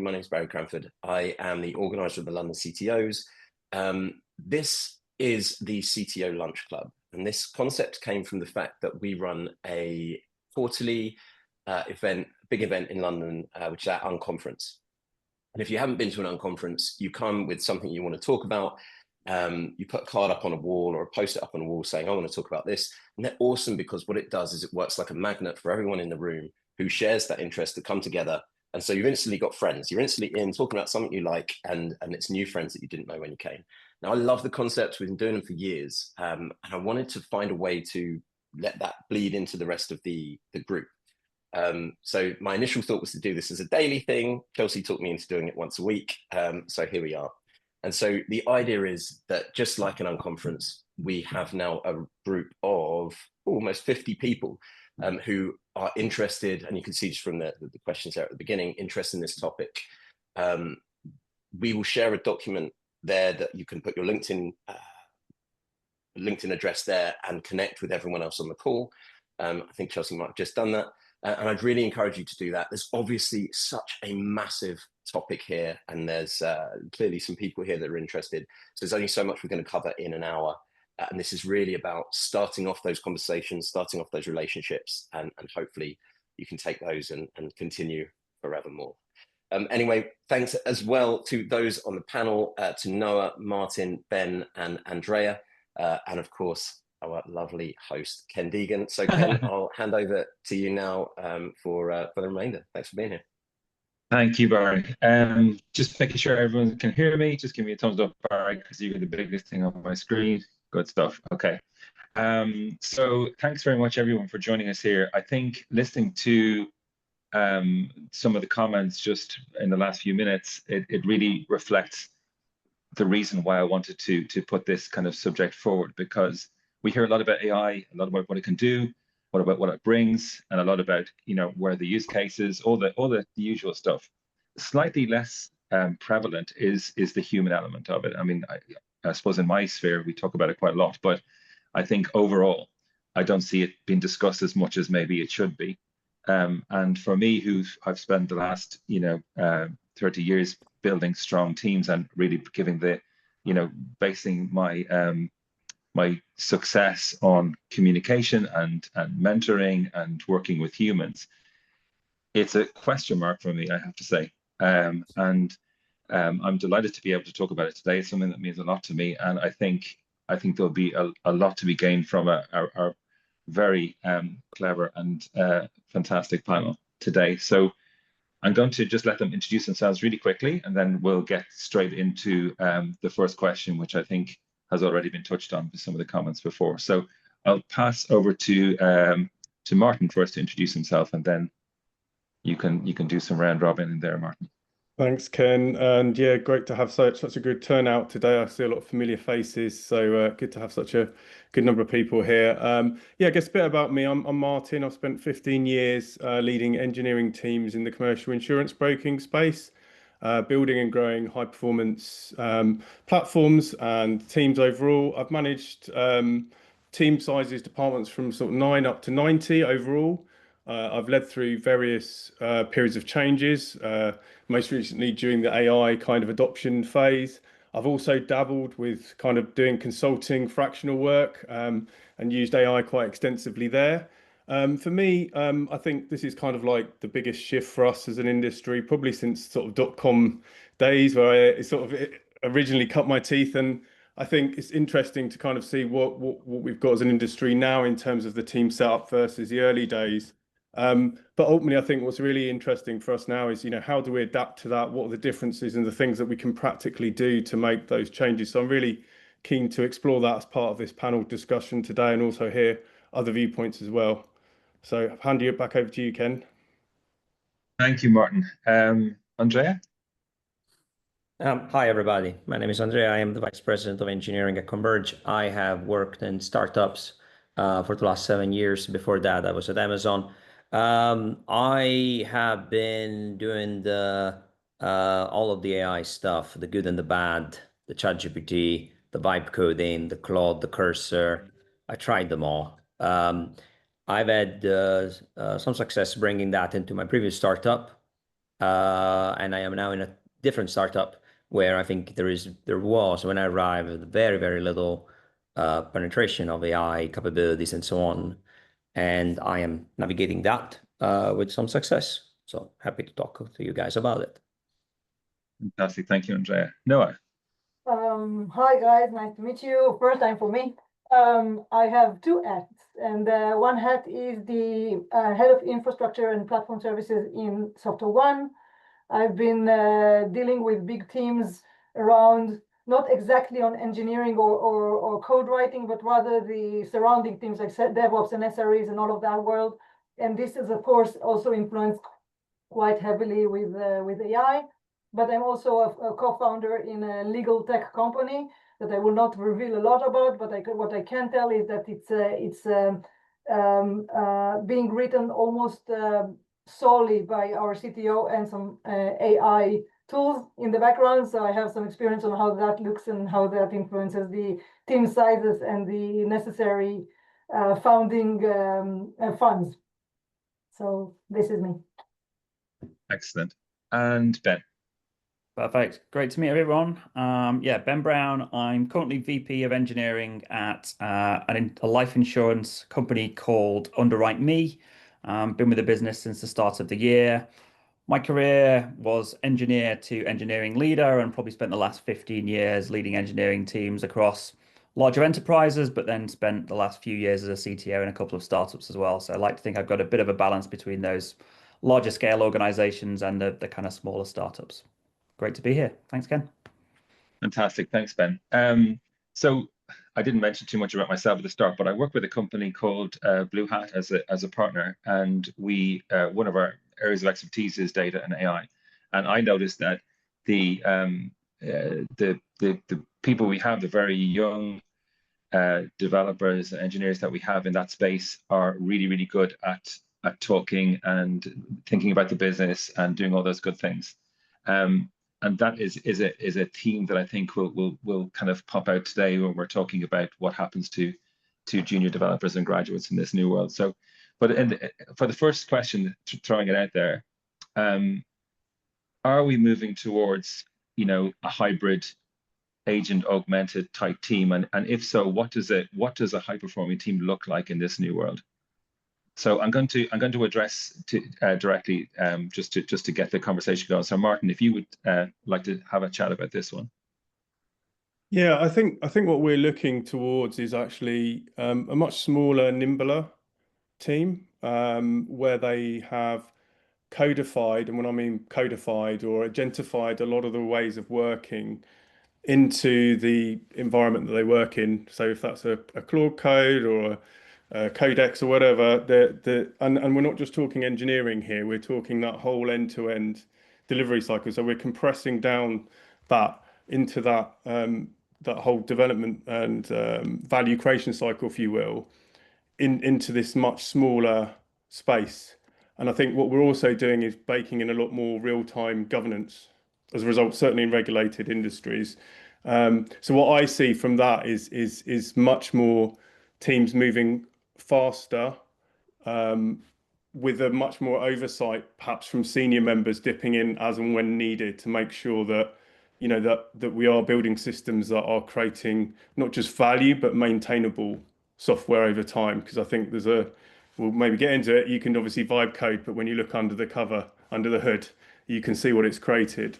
My name is Barry Cranford. I am the organizer of the London CTOs. This is the CTO Lunch Club, and this concept came from the fact that we run a quarterly big event in London, which is our Unconference. And if you haven't been to an Unconference, you come with something you want to talk about. You put a card up on a wall or a post-it up on a wall saying, I want to talk about this. And they're awesome because what it does is it works like a magnet for everyone in the room who shares that interest to come together. And so you've instantly got friends. You're instantly in talking about something you like, and it's new friends that you didn't know when you came. Now, I love the concepts. We've been doing them for years. And I wanted to find a way to let that bleed into the rest of the group. So my initial thought was to do this as a daily thing. Chelsea talked me into doing it once a week. So here we are. And so the idea is that just like an Unconference, we have now a group of almost 50 people who are interested, and you can see just from the questions there at the beginning, interested in this topic. We will share a document there that you can put your LinkedIn address there and connect with everyone else on the call. I think Chelsea might have just done that. And I'd really encourage you to do that. There's obviously such a massive topic here, and there's clearly some people here that are interested. So there's only so much we're going to cover in an hour. And this is really about starting off those conversations, starting off those relationships, and hopefully you can take those and continue forevermore. Anyway, thanks as well to those on the panel, to Noah, Martin, Ben, and Andrea, and of course, our lovely host, Ken Deegan. So Ken, I'll hand over to you now for the remainder. Thanks for being here. Thank you, Barry. Just making sure everyone can hear me. Just give me a thumbs up, Barry, because you're the biggest thing on my screen. Good stuff. Okay. So thanks very much, everyone, for joining us here. I think listening to some of the comments just in the last few minutes, it really reflects the reason why I wanted to put this kind of subject forward, because we hear a lot about AI, a lot about what it can do, what it brings, and a lot about, you know, where the use cases, all the usual stuff. Slightly less prevalent is the human element of it. I mean, I suppose in my sphere we talk about it quite a lot, but I think overall I don't see it being discussed as much as maybe it should be. And for me, I've spent the last 30 years building strong teams and really giving basing my success on communication and mentoring and working with humans, it's a question mark for me, I have to say. I'm delighted to be able to talk about it today. It's something that means a lot to me, and I think there'll be a lot to be gained from our very clever and fantastic panel today. So I'm going to just let them introduce themselves really quickly, and then we'll get straight into the first question, which I think has already been touched on with some of the comments before. So I'll pass over to Martin first to introduce himself, and then you can do some round robin in there, Martin. Thanks, Ken. And yeah, great to have such a good turnout today. I see a lot of familiar faces, so good to have such a good number of people here. Yeah, I guess a bit about me. I'm Martin. I've spent 15 years leading engineering teams in the commercial insurance broking space, building and growing high performance platforms and teams overall. I've managed team sizes, departments from sort of 9 up to 90 overall. I've led through various periods of changes, most recently during the AI kind of adoption phase. I've also dabbled with kind of doing consulting fractional work and used AI quite extensively there. For me, I think this is kind of like the biggest shift for us as an industry, probably since sort of dot-com days, where I sort of originally cut my teeth. And I think it's interesting to kind of see what we've got as an industry now in terms of the team setup versus the early days. But ultimately, I think what's really interesting for us now is, how do we adapt to that? What are the differences and the things that we can practically do to make those changes? So I'm really keen to explore that as part of this panel discussion today, and also hear other viewpoints as well. So I'll hand it back over to you, Ken. Thank you, Martin. Andrea? Hi, everybody. My name is Andrea. I am the Vice President of Engineering at Converge. I have worked in startups for the last 7 years. Before that, I was at Amazon. I have been doing all of the AI stuff, the good and the bad, the ChatGPT, the vibe coding, the Claude, the Cursor. I tried them all. I've had some success bringing that into my previous startup. and I am now in a different startup where I think there was, when I arrived, very, very little penetration of AI capabilities and so on. And I am navigating that with some success. So happy to talk to you guys about it. Fantastic. Thank you, Andrea. Noah. Hi guys, nice to meet you. First time for me. I have two hats, and one hat is the head of infrastructure and platform services in Software One. I've been dealing with big teams around, not exactly on engineering or code writing, but rather the surrounding teams like DevOps and SREs and all of that world. And this is, of course, also influenced quite heavily with AI. But I'm also a co-founder in a legal tech company that I will not reveal a lot about, but what I can tell is that it's being written almost solely by our CTO and some AI tools in the background. So I have some experience on how that looks and how that influences the team sizes and the necessary founding funds. So this is me. Excellent. And Ben. Perfect. Great to meet everyone. Yeah, Ben Brown. I'm currently VP of Engineering at a life insurance company called Underwrite Me. Been with the business since the start of the year. My career was engineer to engineering leader, and probably spent the last 15 years leading engineering teams across larger enterprises, but then spent the last few years as a CTO in a couple of startups as well. So I like to think I've got a bit of a balance between those larger scale organizations and the kind of smaller startups. Great to be here. Thanks, Ken. Fantastic. Thanks, Ben. So I didn't mention too much about myself at the start, but I work with a company called Blue Hat as a partner, and we one of our areas of expertise is data and AI. And I noticed that the people we have, the very young developers, engineers that we have in that space, are really, really good at talking and thinking about the business and doing all those good things. And that is a theme that I think will kind of pop out today when we're talking about what happens to junior developers and graduates in this new world. So, but for the first question, throwing it out there, are we moving towards, you know, a hybrid agent augmented type team? And if so, what does a high performing team look like in this new world? So I'm going to address directly just to get the conversation going. So Martin, if you would like to have a chat about this one. Yeah, I think what we're looking towards is actually a much smaller, nimbler team where they have codified, and when I mean codified or agentified, a lot of the ways of working into the environment that they work in. So if that's a Claude code or a Codex or whatever, and we're not just talking engineering here, we're talking that whole end-to-end delivery cycle. So we're compressing down that into that whole development and value creation cycle, if you will, into this much smaller space. And I think what we're also doing is baking in a lot more real-time governance as a result, certainly in regulated industries. So what I see from that is much more teams moving faster, with a much more oversight, perhaps from senior members dipping in as and when needed to make sure that, you know, that we are building systems that are creating not just value but maintainable software over time. Because I think we'll maybe get into it. You can obviously vibe code, but when you look under the cover, under the hood, you can see what it's created.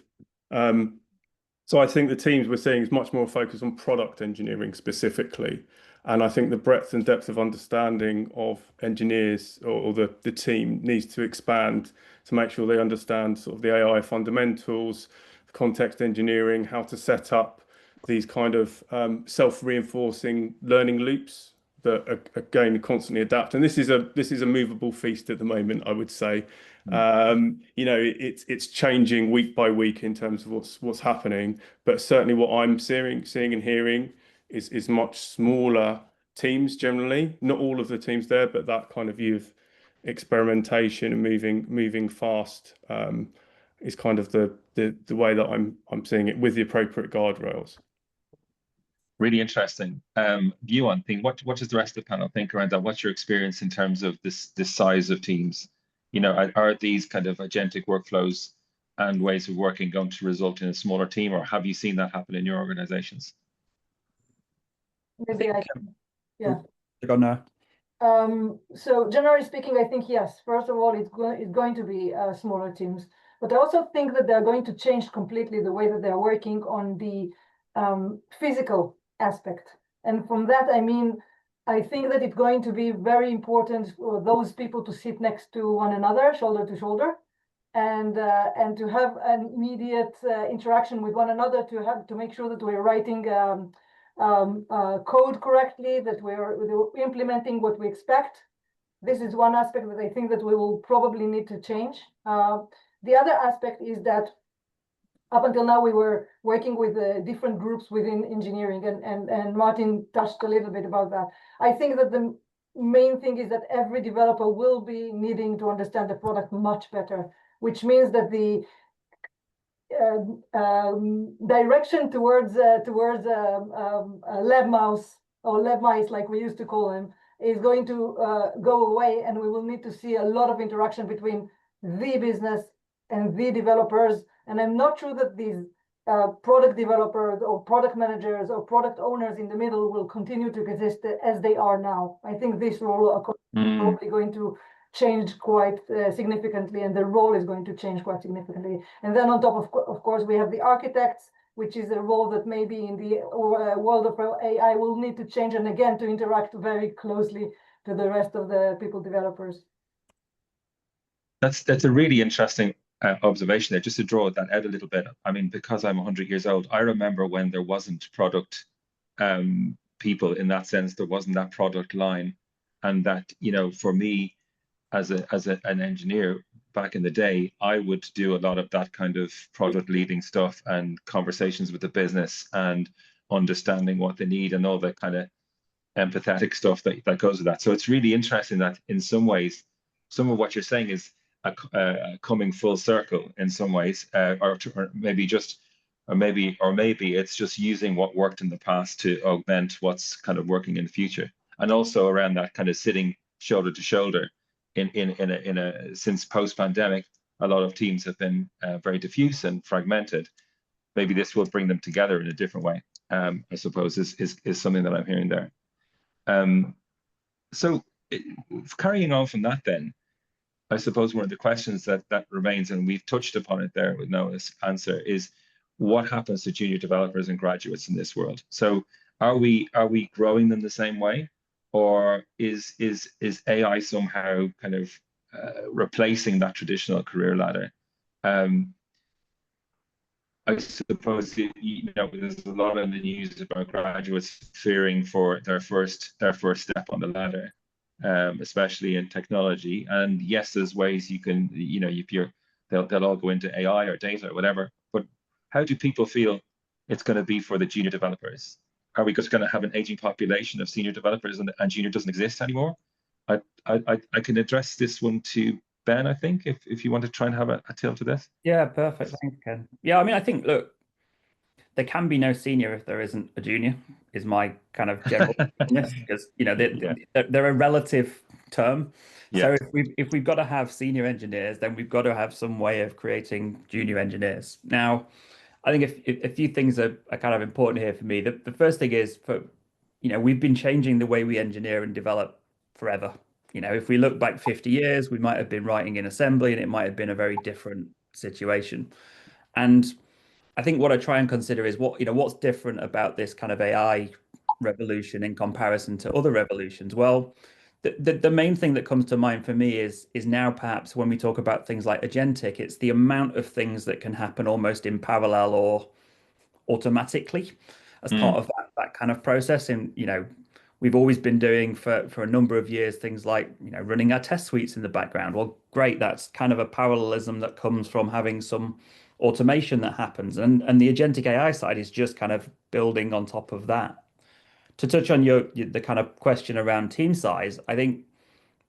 So I think the teams we're seeing is much more focused on product engineering specifically. And I think the breadth and depth of understanding of engineers or the team needs to expand to make sure they understand sort of the AI fundamentals, context engineering, how to set up these kind of self-reinforcing learning loops that are going to constantly adapt. And this is a movable feast at the moment, I would say. You know, it's changing week by week in terms of what's happening, but certainly what I'm seeing and hearing is much smaller teams generally. Not all of the teams there, but that kind of view of experimentation and moving fast is kind of the way that I'm seeing it, with the appropriate guardrails. Really interesting. Yuan, what does the rest of the panel think around that? What's your experience in terms of this size of teams? You know, are these kind of agentic workflows and ways of working going to result in a smaller team, or have you seen that happen in your organizations? Maybe yeah. Go now. So generally speaking, I think yes. First of all, it's going to be smaller teams, but I also think that they're going to change completely the way that they're working on the physical aspect. And from that, I mean, I think that it's going to be very important for those people to sit next to one another, shoulder to shoulder, and to have an immediate interaction with one another, to make sure that we're writing code correctly, that we're implementing what we expect. This is one aspect that I think that we will probably need to change. The other aspect is that up until now we were working with different groups within engineering, and Martin touched a little bit about that. I think that the main thing is that every developer will be needing to understand the product much better, which means that the direction towards lab mouse or lab mice, like we used to call them, is going to go away, and we will need to see a lot of interaction between the business and the developers. And I'm not sure that these product developers or product managers or product owners in the middle will continue to exist as they are now. I think this role is probably going to change quite significantly, and the role is going to change quite significantly. And then on top of course, we have the architects, which is a role that maybe in the world of AI will need to change, and again, to interact very closely to the rest of the people developers. That's a really interesting observation there. Just to draw that out a little bit, I mean, because I'm 100 years old, I remember when there wasn't product people in that sense, there wasn't that product line, and that, you know, for me as an engineer back in the day, I would do a lot of that kind of product leading stuff and conversations with the business and understanding what they need and all that kind of empathetic stuff that goes with that. So it's really interesting that in some ways, some of what you're saying is coming full circle in some ways, or maybe it's just using what worked in the past to augment what's kind of working in the future, and also around that kind of sitting shoulder to shoulder. Since post-pandemic, a lot of teams have been very diffuse and fragmented. Maybe this will bring them together in a different way. I suppose is something that I'm hearing there. So carrying on from that, then, I suppose one of the questions that remains, and we've touched upon it there with Noah's answer, is what happens to junior developers and graduates in this world? So are we growing them the same way? Or is AI somehow kind of replacing that traditional career ladder? I suppose, you know, there's a lot in the news about graduates fearing for their first step on the ladder, especially in technology. And yes, there's ways you can, you know, they'll all go into AI or data or whatever. But how do people feel it's going to be for the junior developers? Are we just going to have an aging population of senior developers and junior doesn't exist anymore? I can address this one to Ben, I think, if you want to try and have a tilt to this. Yeah, perfect. Thanks, Ken. Yeah, I mean, I think, look, there can be no senior if there isn't a junior, is my kind of general because, you know, they're a relative term. Yeah. So if we've got to have senior engineers, then we've got to have some way of creating junior engineers. Now, I think if a few things are kind of important here for me. The first thing is, you know, we've been changing the way we engineer and develop forever. You know, if we look back 50 years, we might have been writing in assembly and it might have been a very different situation. And I think what I try and consider is what's different about this kind of AI revolution in comparison to other revolutions. Well, the main thing that comes to mind for me is now perhaps when we talk about things like agentic, it's the amount of things that can happen almost in parallel or automatically as part of that kind of process. And, you know, we've always been doing for a number of years things like, you know, running our test suites in the background. Well, great, that's kind of a parallelism that comes from having some automation that happens. And the agentic AI side is just kind of building on top of that. To touch on the kind of question around team size, I think,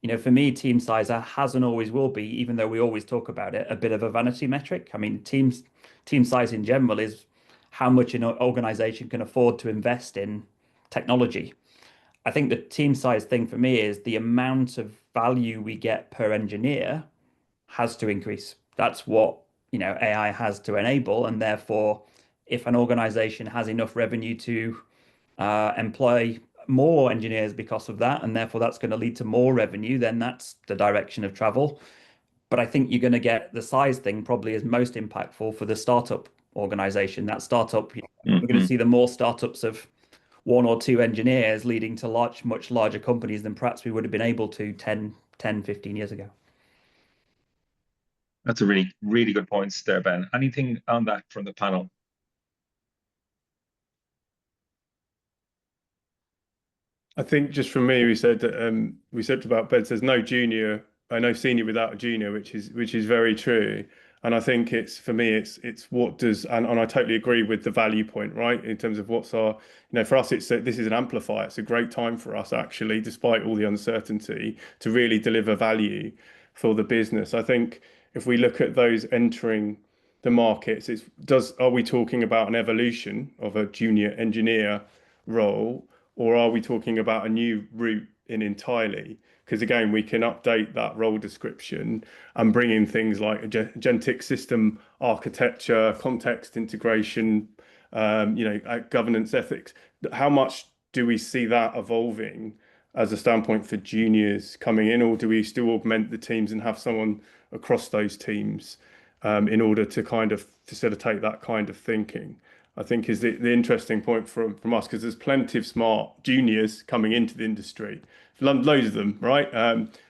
you know, for me, team size has and always will be, even though we always talk about it, a bit of a vanity metric. I mean, team size in general is how much an organization can afford to invest in technology. I think the team size thing for me is the amount of value we get per engineer has to increase. That's what AI has to enable, and therefore, if an organization has enough revenue to employ more engineers because of that, and therefore that's going to lead to more revenue, then that's the direction of travel. But I think you're going to get the size thing probably is most impactful for the startup organization. That startup, we're going to see the more startups of 1 or 2 engineers leading to much larger companies than perhaps we would have been able to 10, 15 years ago. That's a really, really good points there, Ben. Anything on that from the panel? I think just from me, we said about Ben says no junior, no senior without a junior, which is very true. And I think it's for me, it's what does and I totally agree with the value point, right? In terms of what's our, for us, this is an amplifier. It's a great time for us actually, despite all the uncertainty, to really deliver value for the business. I think if we look at those entering the markets, are we talking about an evolution of a junior engineer role? Or are we talking about a new route in entirely? Because again, we can update that role description and bring in things like agentic system architecture, context integration, governance ethics. How much do we see that evolving as a standpoint for juniors coming in, or do we still augment the teams and have someone across those teams in order to kind of facilitate that kind of thinking? I think is the interesting point from us, because there's plenty of smart juniors coming into the industry, loads of them, right?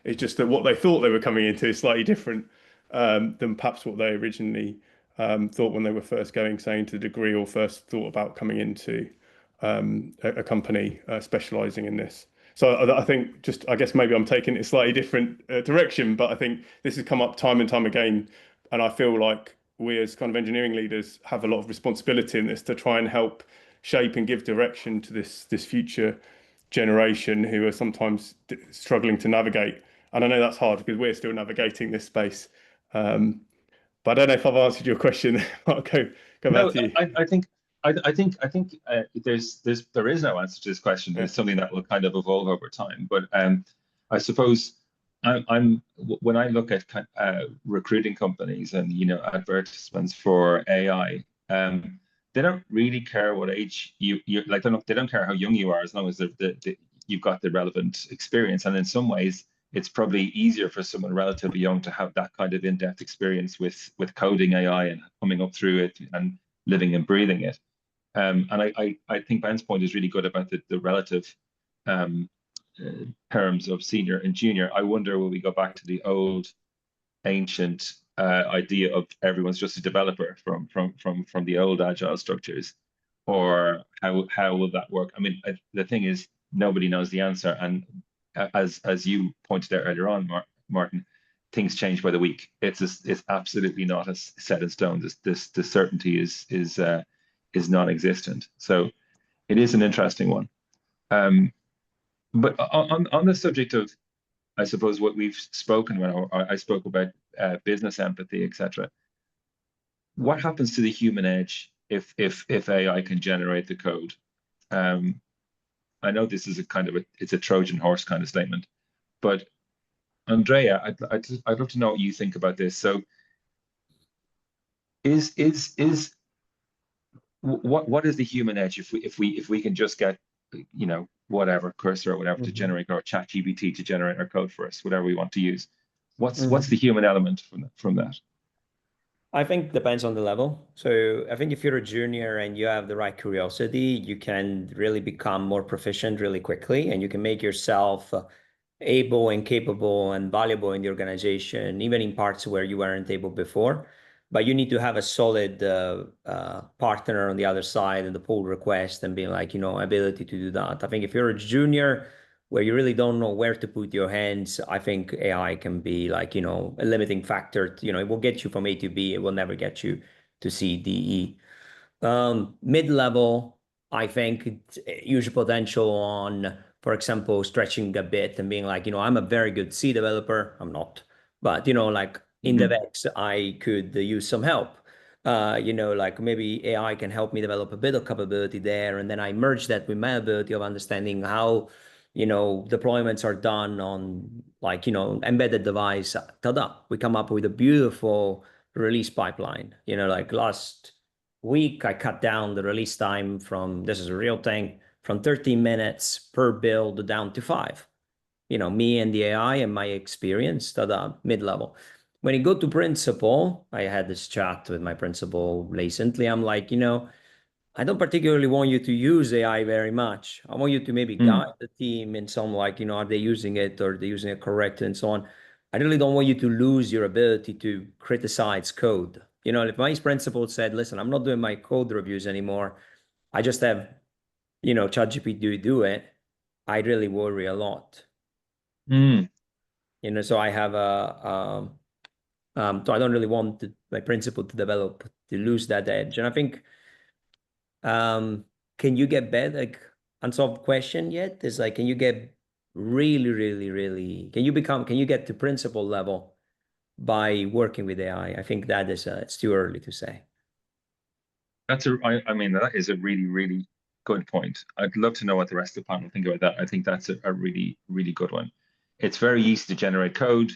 It's just that what they thought they were coming into is slightly different than perhaps what they originally thought when they were first going, say, into the degree, or first thought about coming into a company specializing in this. So I think I guess maybe I'm taking it a slightly different direction, but I think this has come up time and time again, and I feel like we as kind of engineering leaders have a lot of responsibility in this to try and help shape and give direction to this future generation who are sometimes struggling to navigate. And I know that's hard because we're still navigating this space. But I don't know if I've answered your question. I'll go back to you. I think there is no answer to this question. It's something that will kind of evolve over time. But I suppose when I look at recruiting companies and advertisements for AI, they don't really care what age you like. They don't care how young you are, as long as you've got the relevant experience. And in some ways, it's probably easier for someone relatively young to have that kind of in-depth experience with coding AI and coming up through it and living and breathing it. And I think Ben's point is really good about the relative terms of senior and junior. I wonder, will we go back to the old ancient idea of everyone's just a developer from the old agile structures, or how will that work? I mean, the thing is, nobody knows the answer, and as you pointed out earlier on, Martin, things change by the week. It's absolutely not as set in stone. The certainty is non-existent. So it is an interesting one. But on the subject of, I suppose, what we've spoken about, I spoke about business empathy, etc. What happens to the human edge if AI can generate the code? I know this is it's a Trojan horse kind of statement, but Andrea, I'd love to know what you think about this. So, what is the human edge if we can just get whatever cursor or whatever to generate, or ChatGPT to generate our code for us, whatever we want to use? What's the human element from that? I think depends on the level. So I think if you're a junior and you have the right curiosity, you can really become more proficient really quickly, and you can make yourself able and capable and valuable in the organization, even in parts where you weren't able before. But you need to have a solid partner on the other side and the pull request and being like, ability to do that. I think if you're a junior where you really don't know where to put your hands, I think AI can be like, a limiting factor. It will get you from A to B. It will never get you to C, D, E. Mid-level, I think huge potential on, for example, stretching a bit and being like, I'm a very good C developer. I'm not, but like in DevX, I could use some help. Like maybe AI can help me develop a bit of capability there, and then I merge that with my ability of understanding how deployments are done on embedded device. Ta-da! We come up with a beautiful release pipeline. You know, like last week, I cut down the release time from, this is a real thing, from 13 minutes per build down to 5. You know, me and the AI and my experience at a mid-level. When you go to principal, I had this chat with my principal recently. I'm like, you know, I don't particularly want you to use AI very much. I want you to maybe guide the team in some, like, you know, are they using it or are they using it correctly and so on. I really don't want you to lose your ability to criticize code. You know, if my principal said, listen, I'm not doing my code reviews anymore, I just have, you know, ChatGPT do it, I'd really worry a lot. You know, so I have so I don't really want my principal to develop, to lose that edge. And I think, can you get better? Like, unsolved question yet is like, can you get really, can you get to principal level by working with AI? I think that is, it's too early to say. I mean, that is a really good point. I'd love to know what the rest of the panel think about that. I think that's a really good one. It's very easy to generate code,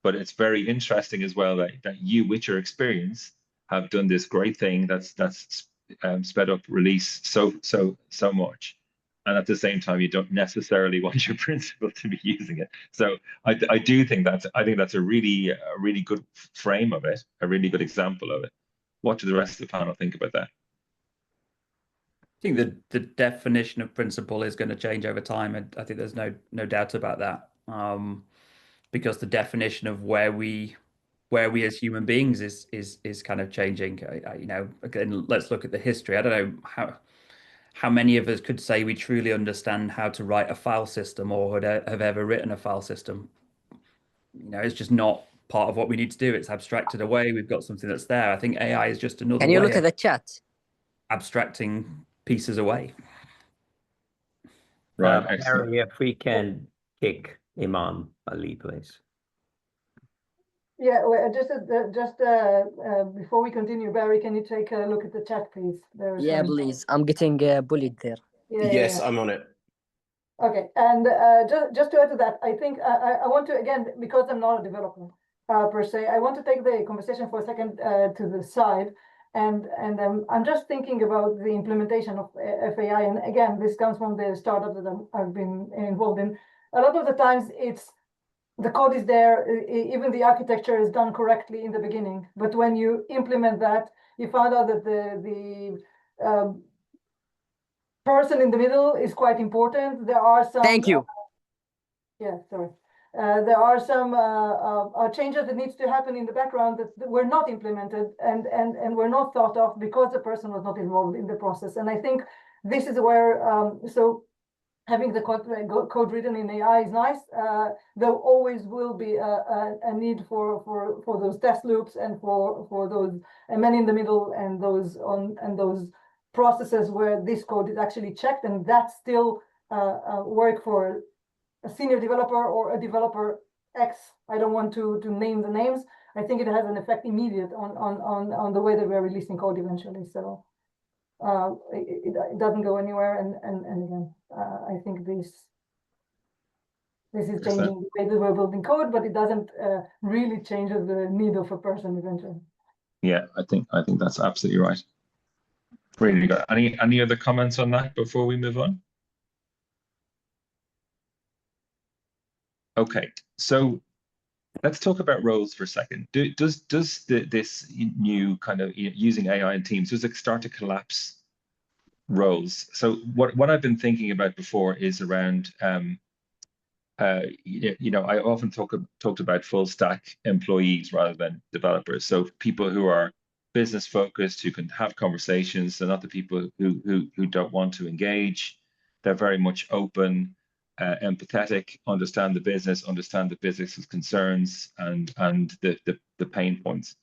but it's very interesting as well that you, with your experience, have done this great thing that's sped up release so much, and at the same time you don't necessarily want your principal to be using it. So I do think that's a really good frame of it, a really good example of it. What do the rest of the panel think about that? I think the definition of principle is going to change over time, and I think there's no doubt about that. Because the definition of where we as human beings is kind of changing. You know, again, let's look at the history. I don't know how many of us could say we truly understand how to write a file system or have ever written a file system. You know, it's just not part of what we need to do. It's abstracted away. We've got something that's there. I think AI is just another Can you way look at the chat? abstracting pieces away. Right, excellent. Harry, if we can kick Iman Ali, please. Yeah, well, just before we continue, Barry, can you take a look at the chat, please? Yeah, please. I'm getting bullied there. Yes, I'm on it. Okay, and just to add to that, I think I want to, again, because I'm not a developer per se, I want to take the conversation for a second to the side, and I'm just thinking about the implementation of AI, and again, this comes from the startup that I've been involved in. A lot of the times, it's the code is there, even the architecture is done correctly in the beginning, but when you implement that, you find out that the person in the middle is quite important. There are some. Thank you. Yeah, sorry. There are some changes that needs to happen in the background that were not implemented and were not thought of because the person was not involved in the process. And I think this is where, so having the code written in AI is nice. There always will be a need for those test loops and for those men in the middle and those processes where this code is actually checked, and that's still work for a senior developer or a developer X. I don't want to name the names. I think it has an effect immediate on the way that we're releasing code eventually. So it doesn't go anywhere. And again, I think this is changing the way that we're building code, but it doesn't really change the need of a person eventually. Yeah, I think that's absolutely right. Really good. Any other comments on that before we move on? Okay, so let's talk about roles for a second. Does this new kind of using AI in teams, does it start to collapse roles? So what I've been thinking about before is around you know, I often talked about full stack employees rather than developers. So people who are business focused, who can have conversations. They're not the people who don't want to engage. They're very much open, empathetic, understand the business's concerns and the pain points.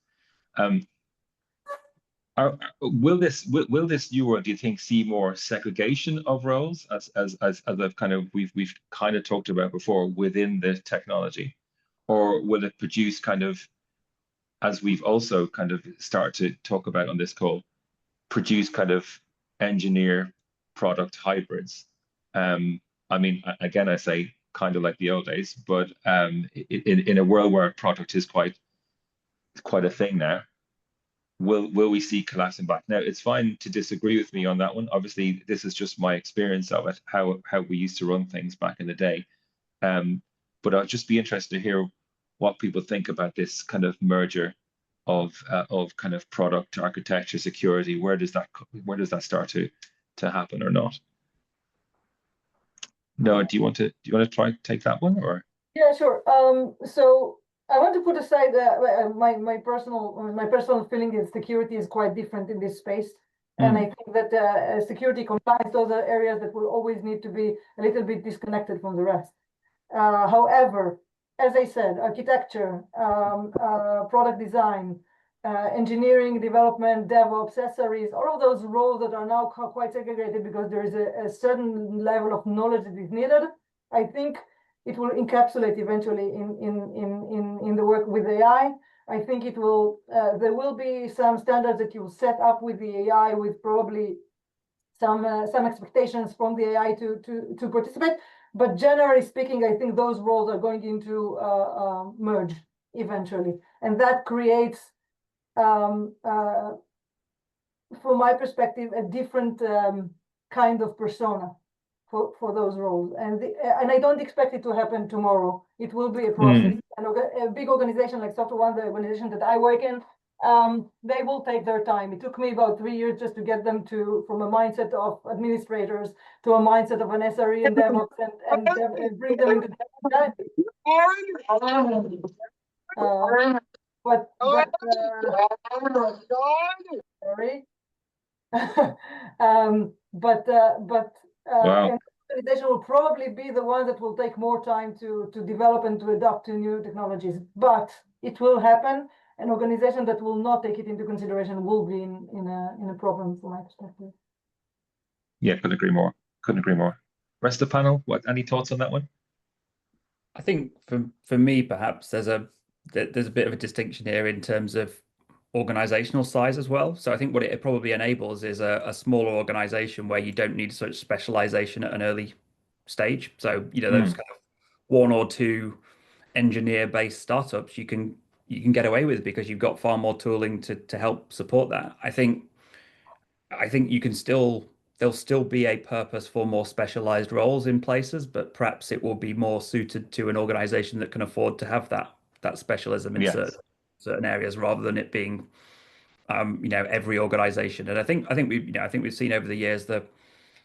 Will this new world, do you think, see more segregation of roles as I've kind of we've kind of talked about before within the technology, or will it produce kind of, as we've also kind of started to talk about on this call, produce kind of engineer product hybrids? I mean, again, I say kind of like the old days, but in a world where a product is quite quite a thing now. Will we see collapsing back? Now, it's fine to disagree with me on that one. Obviously, this is just my experience of it, how we used to run things back in the day. But I'd just be interested to hear what people think about this kind of merger of kind of product architecture, security. Where does that start to happen or not? No, do you want to try take that one, or? Yeah, sure. So I want to put aside my personal feeling is security is quite different in this space. And I think that security compliance, those are areas that will always need to be a little bit disconnected from the rest. However, as I said, architecture, product design, engineering, development, DevOps, SREs, all of those roles that are now quite segregated because there is a certain level of knowledge that is needed. I think it will encapsulate eventually in the work with AI. I think it will. There will be some standards that you will set up with the AI, with probably some expectations from the AI to participate. But generally speaking, I think those roles are going into merge eventually, and that creates, from my perspective, a different kind of persona for those roles. And I don't expect it to happen tomorrow. It will be a process. And a big organization like SoftwareOne, the organization that I work in, they will take their time. It took me about 3 years just to get them from a mindset of administrators to a mindset of an SRE and DevOps and bring them into that. Sorry. Wow. And the organization will probably be the one that will take more time to develop and to adapt to new technologies, but it will happen. An organization that will not take it into consideration will be in a problem from my perspective. Yeah, couldn't agree more. Couldn't agree more. Rest of the panel, any thoughts on that one? I think for me, perhaps there's a bit of a distinction here in terms of organizational size as well. So I think what it probably enables is a smaller organization where you don't need such specialization at an early stage. So, those kind of 1 or 2 engineer-based startups you can get away with because you've got far more tooling to help support that. I think you can there'll still be a purpose for more specialized roles in places, but perhaps it will be more suited to an organization that can afford to have that specialism in certain areas rather than it being every organization. And I think we've seen over the years that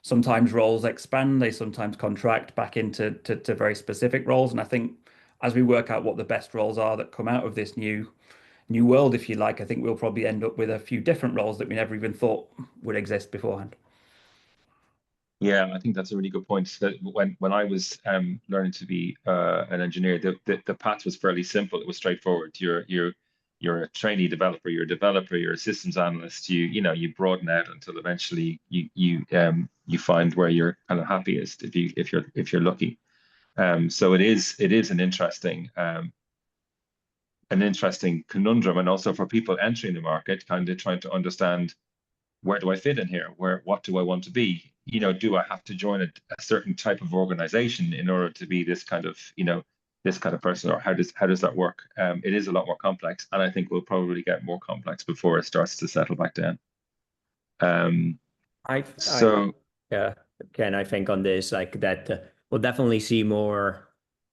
sometimes roles expand, they sometimes contract back into very specific roles. And I think as we work out what the best roles are that come out of this new world, if you like, I think we'll probably end up with a few different roles that we never even thought would exist beforehand. Yeah, I think that's a really good point. That when I was learning to be an engineer, the path was fairly simple. It was straightforward. You're a trainee developer. You're a developer. You're a systems analyst. You broaden out until eventually you find where you're kind of happiest if you're lucky. So it is an interesting conundrum, and also for people entering the market, kind of trying to understand, where do I fit in here? What do I want to be? Do I have to join a certain type of organization in order to be this kind of person, or how does that work? It is a lot more complex, and I think we'll probably get more complex before it starts to settle back down. I think on this, like that, we'll definitely see more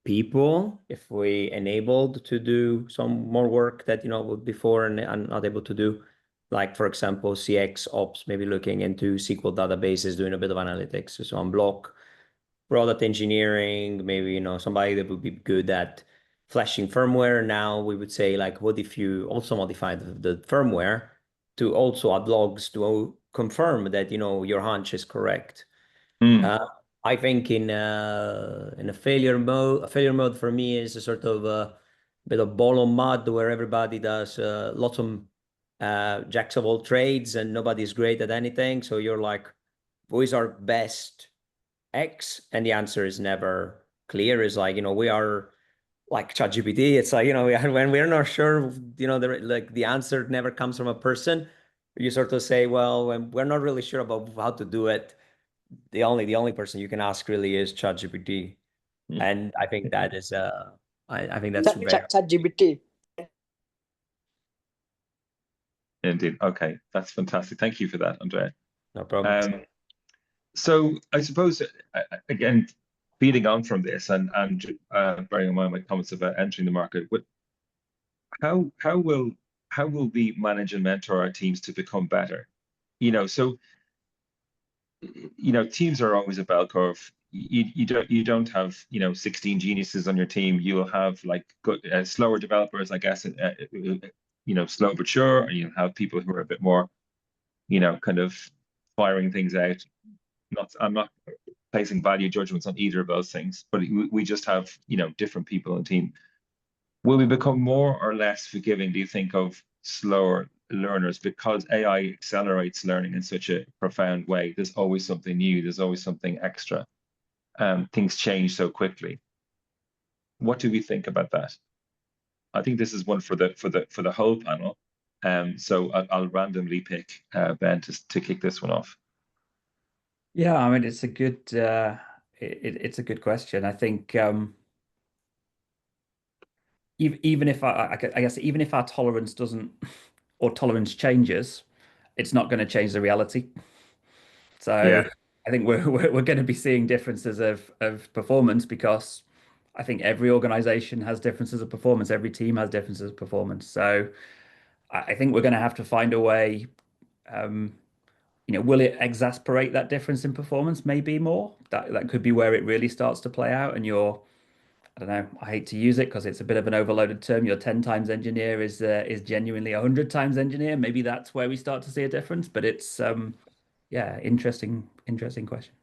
people if we enabled to do some more work that before and not able to do. Like, for example, CX ops, maybe looking into SQL databases, doing a bit of analytics. So on block, product engineering, maybe, somebody that would be good at flashing firmware. Now we would say, like, what if you also modify the firmware to also add logs to confirm that, your hunch is correct. I think in a failure mode for me is a sort of a bit of ball of mud where everybody does lots of jacks of all trades and nobody's great at anything. So you're like, who is our best X? And the answer is never clear. It's like, we are like ChatGPT. It's like, when we're not sure, the answer never comes from a person. You sort of say, well, when we're not really sure about how to do it, the only person you can ask really is ChatGPT. And I think that is I think that's ChatGPT. Indeed. Okay, that's fantastic. Thank you for that, Andrea. No problem. So I suppose again, feeding on from this and bearing in mind my comments about entering the market, how will we manage and mentor our teams to become better? So teams are always a bell curve. You don't have 16 geniuses on your team. You'll have like good slower developers, I guess, slow but sure, and you'll have people who are a bit more kind of firing things out. I'm not placing value judgments on either of those things, but we just have different people in the team. Will we become more or less forgiving, do you think, of slower learners because AI accelerates learning in such a profound way? There's always something new, there's always something extra. Things change so quickly. What do we think about that? I think this is one for the whole panel. So I'll randomly pick Ben to kick this one off. Yeah, I mean it's a good it's a good question. I think even if I guess even if our tolerance doesn't or tolerance changes, it's not going to change the reality. So Yeah. I think we're going to be seeing differences of performance because I think every organization has differences of performance, every team has differences of performance. So I think we're going to have to find a way. Will it exasperate that difference in performance? Maybe more. That could be where it really starts to play out, and I don't know, I hate to use it because it's a bit of an overloaded term. Your 10 times engineer is genuinely 100 times engineer. Maybe that's where we start to see a difference, but it's yeah, interesting question.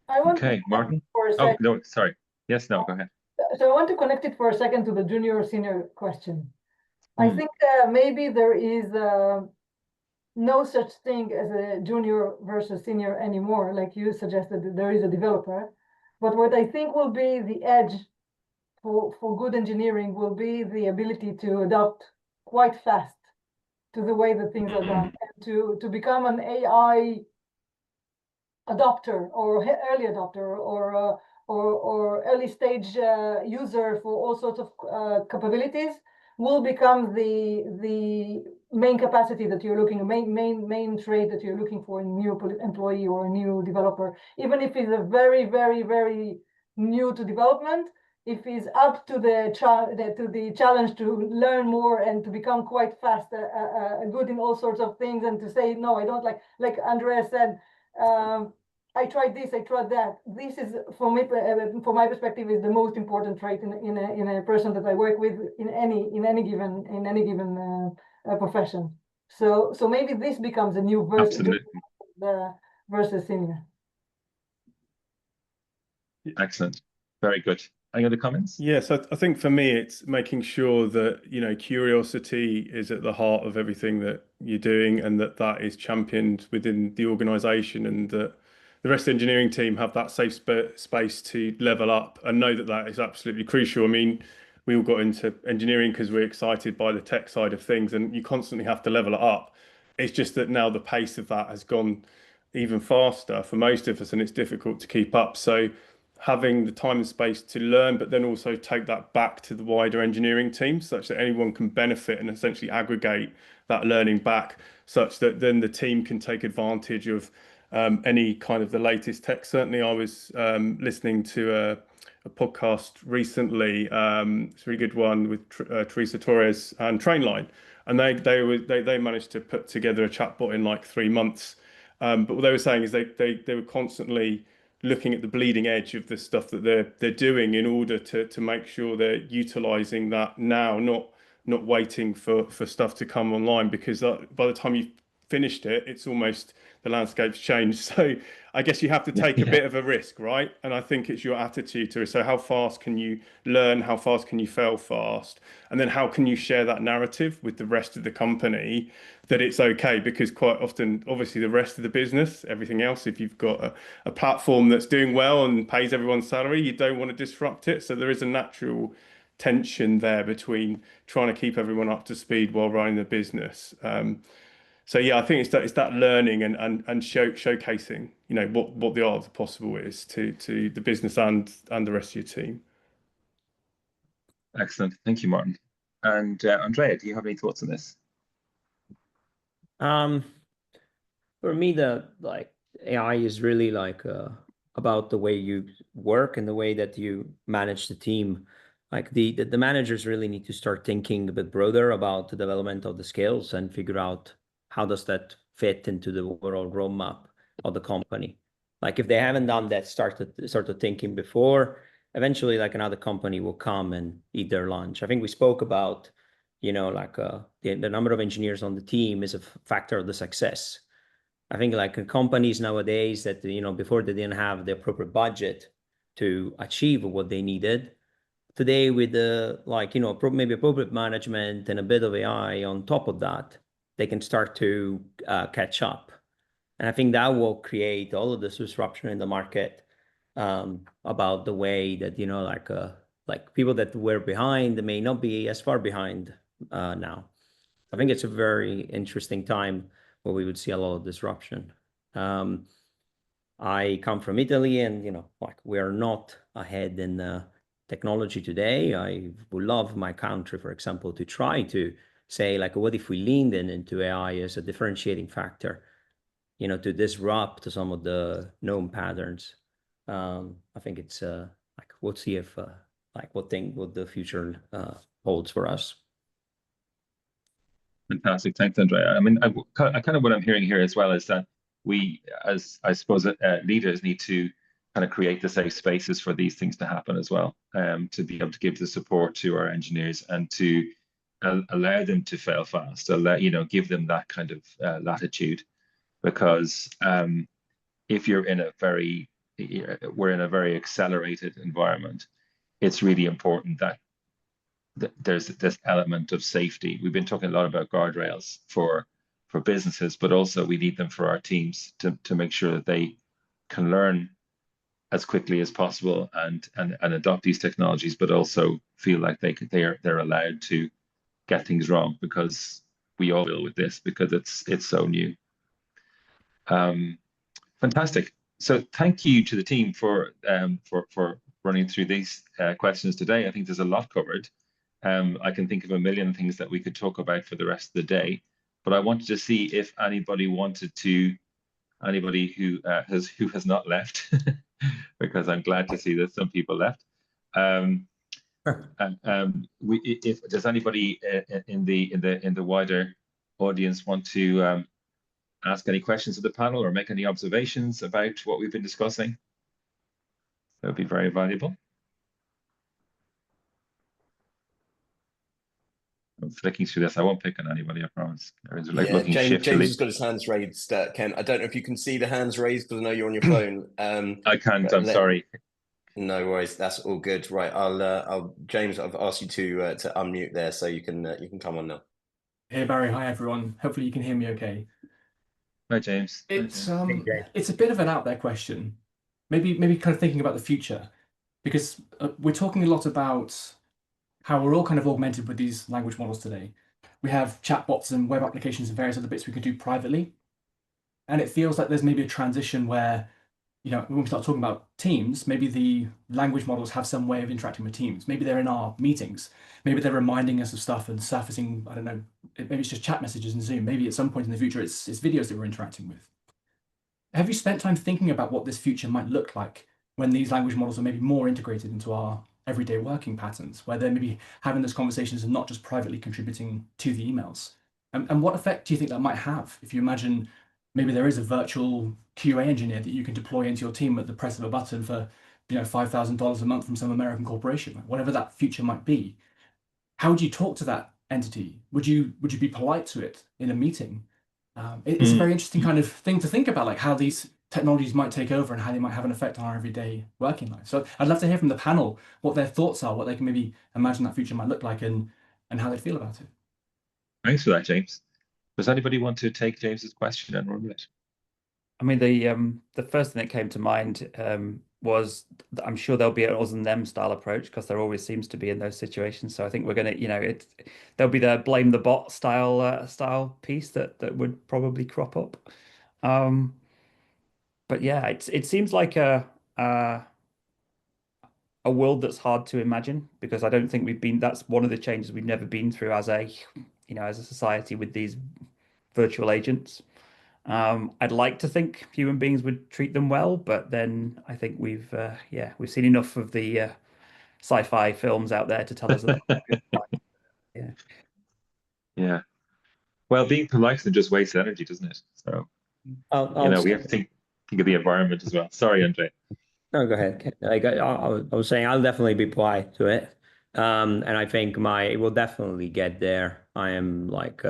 I want Okay, to Martin. for a Oh, second. no, sorry. Yes, no, go ahead. So I want to connect it for a second to the junior senior question. I think maybe there is no such thing as a junior versus senior anymore, like you suggested, that there is a developer. But what I think will be the edge for good engineering will be the ability to adapt quite fast to the way that things are done, and to become an AI adopter or early adopter or early stage user for all sorts of capabilities will become the main capacity that you're looking, main trait that you're looking for in a new employee or a new developer, even if he's a very, very, very new to development. If he's up to the challenge to learn more and to become quite fast, good in all sorts of things, and to say no, I don't like Andrea said. I tried this, I tried that. This is, for me, from my perspective, is the most important trait in a person that I work with in any given profession. So maybe this becomes a new versus senior. Excellent. Very good. Any other comments? Yes, I think for me, it's making sure that, curiosity is at the heart of everything that you're doing, and that is championed within the organization, and that the rest of the engineering team have that safe space to level up and know that that is absolutely crucial. I mean, we all got into engineering because we're excited by the tech side of things, and you constantly have to level it up. It's just that now the pace of that has gone even faster for most of us, and it's difficult to keep up. So having the time and space to learn, but then also take that back to the wider engineering team such that anyone can benefit and essentially aggregate that learning back, such that then the team can take advantage of any kind of the latest tech. Certainly I was listening to a podcast recently, it's a really good one with Teresa Torres and Trainline, and they managed to put together a chatbot in like 3 months. But what they were saying is they were constantly looking at the bleeding edge of the stuff that they're doing in order to make sure they're utilizing that now, not waiting for stuff to come online, because by the time you've finished it, it's almost the landscape's changed. So I guess you have to take a bit of a risk, right? And I think it's your attitude to it. So how fast can you learn? How fast can you fail fast? And then how can you share that narrative with the rest of the company that it's okay? Because quite often, obviously, the rest of the business, everything else, if you've got a platform that's doing well and pays everyone's salary, you don't want to disrupt it. So there is a natural tension there between trying to keep everyone up to speed while running the business. So yeah, I think it's that learning and showcasing, what the art of the possible is to the business and the rest of your team. Excellent. Thank you, Martin. And Andrea, do you have any thoughts on this? Um, for me, the like AI is really like about the way you work and the way that you manage the team. Like the managers really need to start thinking a bit broader about the development of the skills and figure out how does that fit into the overall roadmap of the company. Like if they haven't done that, started thinking before, eventually like another company will come and eat their lunch. I think we spoke about, like the number of engineers on the team is a factor of the success. I think like companies nowadays that, before they didn't have the appropriate budget to achieve what they needed. Today with the maybe appropriate management and a bit of AI on top of that, they can start to catch up. And I think that will create all of this disruption in the market about the way that, like people that were behind may not be as far behind now. I think it's a very interesting time where we would see a lot of disruption. I come from Italy, and like we are not ahead in technology today. I would love my country, for example, to try to say like, what if we leaned into AI as a differentiating factor, to disrupt some of the known patterns. I think it's like we'll see if what the future holds for us. Fantastic. Thanks, Andrea. I mean, I kind of what I'm hearing here as well is that we, as I suppose, leaders need to kind of create the safe spaces for these things to happen as well, to be able to give the support to our engineers and to allow them to fail fast, give them that kind of latitude, because if you're in we're in a very accelerated environment, it's really important that there's this element of safety. We've been talking a lot about guardrails for businesses, but also we need them for our teams to make sure that they can learn as quickly as possible and adopt these technologies, but also feel like they're allowed to get things wrong, because we all will with this, because it's so new. Fantastic. So thank you to the team for running through these questions today. I think there's a lot covered. I can think of a million things that we could talk about for the rest of the day, but I wanted to see if anybody who has not left, because I'm glad to see that some people left. If does anybody in the wider audience want to ask any questions of the panel or make any observations about what we've been discussing? That would be very valuable. I'm flicking through this. I won't pick on anybody, I promise. Like looking James shiftily. has got his hands raised, Ken. I don't know if you can see the hands raised because I know you're on your phone. I can't. I'm sorry. No worries. That's all good. Right. James, I've asked you to unmute there, so you can come on now. Hey Barry, hi everyone. Hopefully you can hear me okay. Hi James. It's a bit of an out there question. Maybe kind of thinking about the future, because we're talking a lot about how we're all kind of augmented with these language models today. We have chatbots and web applications and various other bits we can do privately. And it feels like there's maybe a transition where, when we start talking about teams, maybe the language models have some way of interacting with teams. Maybe they're in our meetings. Maybe they're reminding us of stuff and surfacing, I don't know, maybe it's just chat messages in Zoom. Maybe at some point in the future, it's videos that we're interacting with. Have you spent time thinking about what this future might look like when these language models are maybe more integrated into our everyday working patterns, where they're maybe having those conversations and not just privately contributing to the emails? And what effect do you think that might have if you imagine maybe there is a virtual QA engineer that you can deploy into your team at the press of a button for $5,000 a month from some American corporation, whatever that future might be? How would you talk to that entity? Would you be polite to it in a meeting? It's a very interesting kind of thing to think about, like how these technologies might take over and how they might have an effect on our everyday working life. So I'd love to hear from the panel what their thoughts are, what they can maybe imagine that future might look like, and how they feel about it. Thanks for that, James. Does anybody want to take James's question and run with it? I mean, the first thing that came to mind was that I'm sure there'll be an us and them style approach, because there always seems to be in those situations. So I think we're going to, there'll be the blame the bot style piece that would probably crop up. But yeah, it seems like a world that's hard to imagine, because I don't think that's one of the changes we've never been through as a society, with these virtual agents. I'd like to think human beings would treat them well, but then I think we've seen enough of the sci-fi films out there to tell us that. Yeah. Yeah. Well, being polite can just waste energy, doesn't it? So, we have to think of the environment as well. Sorry, Andre. No, go ahead. I was saying I'll definitely be polite to it. And I think it will definitely get there. I am like,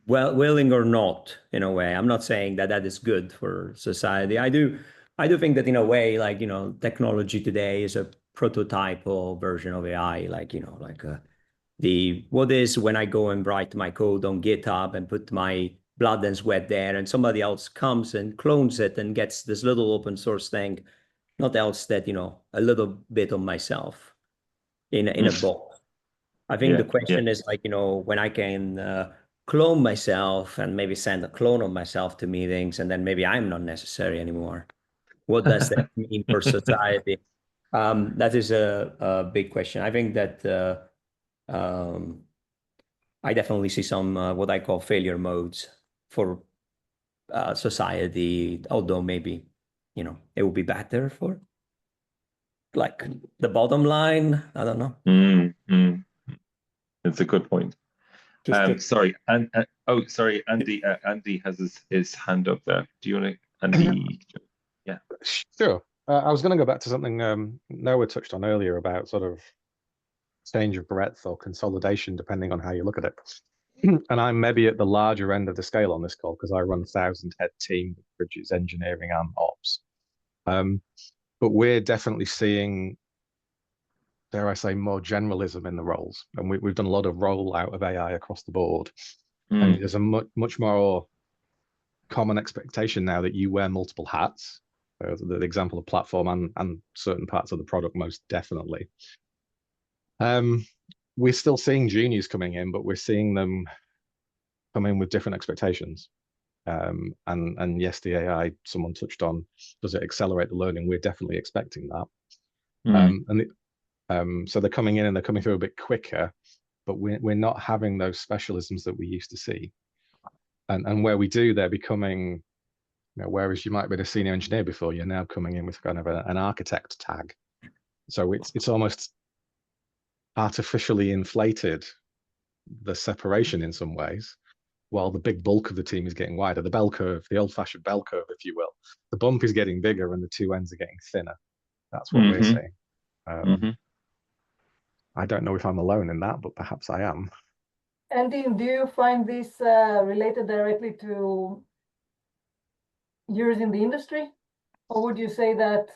willing or not, in a way. I'm not saying that is good for society. I do think that in a way, like, technology today is a prototypal version of AI, like, what is when I go and write my code on GitHub and put my blood and sweat there, and somebody else comes and clones it and gets this little open source thing, not else that, a little bit of myself in a box. I think the question is like, when I can clone myself and maybe send a clone of myself to meetings, and then maybe I'm not necessary anymore. What does that mean for society? That is a big question. I think that I definitely see some what I call failure modes for society, although maybe, it would be better for like the bottom line. I don't know. That's a good point. Sorry, sorry, Andy. Andy has his hand up there. Do you want to, Andy? Yeah. Sure. I was going to go back to something Noah touched on earlier about sort of change of breadth or consolidation, depending on how you look at it. And I'm maybe at the larger end of the scale on this call because I run a 1,000-head team that bridges engineering and ops. But we're definitely seeing, dare I say, more generalism in the roles. And we've done a lot of rollout of AI across the board. And there's a much more common expectation now that you wear multiple hats. The example of platform and certain parts of the product, most definitely. We're still seeing juniors coming in, but we're seeing them come in with different expectations. And yes, the AI someone touched on, does it accelerate the learning? We're definitely expecting that. So they're coming in and they're coming through a bit quicker, but we're not having those specialisms that we used to see. And where we do, they're becoming, whereas you might have been a senior engineer before, you're now coming in with kind of an architect tag. So it's almost artificially inflated the separation in some ways, while the big bulk of the team is getting wider. The bell curve, the old-fashioned bell curve, if you will, the bump is getting bigger and the two ends are getting thinner. That's what we're seeing. I don't know if I'm alone in that, but perhaps I am. Andy, do you find this related directly to years in the industry, or would you say that?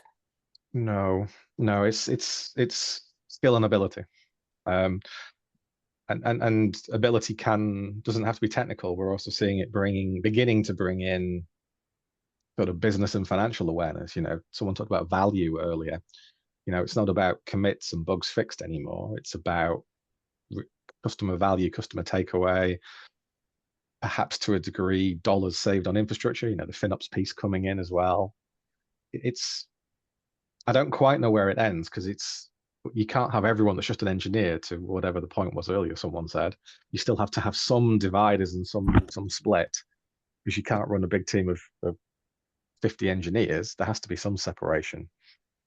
No, it's skill and ability, and ability doesn't have to be technical. We're also seeing it beginning to bring in sort of business and financial awareness. Someone talked about value earlier. It's not about commits and bugs fixed anymore. It's about customer value, customer takeaway, perhaps to a degree, dollars saved on infrastructure, the FinOps piece coming in as well. I don't quite know where it ends because you can't have everyone that's just an engineer to whatever the point was earlier, someone said. You still have to have some dividers and some split because you can't run a big team of 50 engineers. There has to be some separation.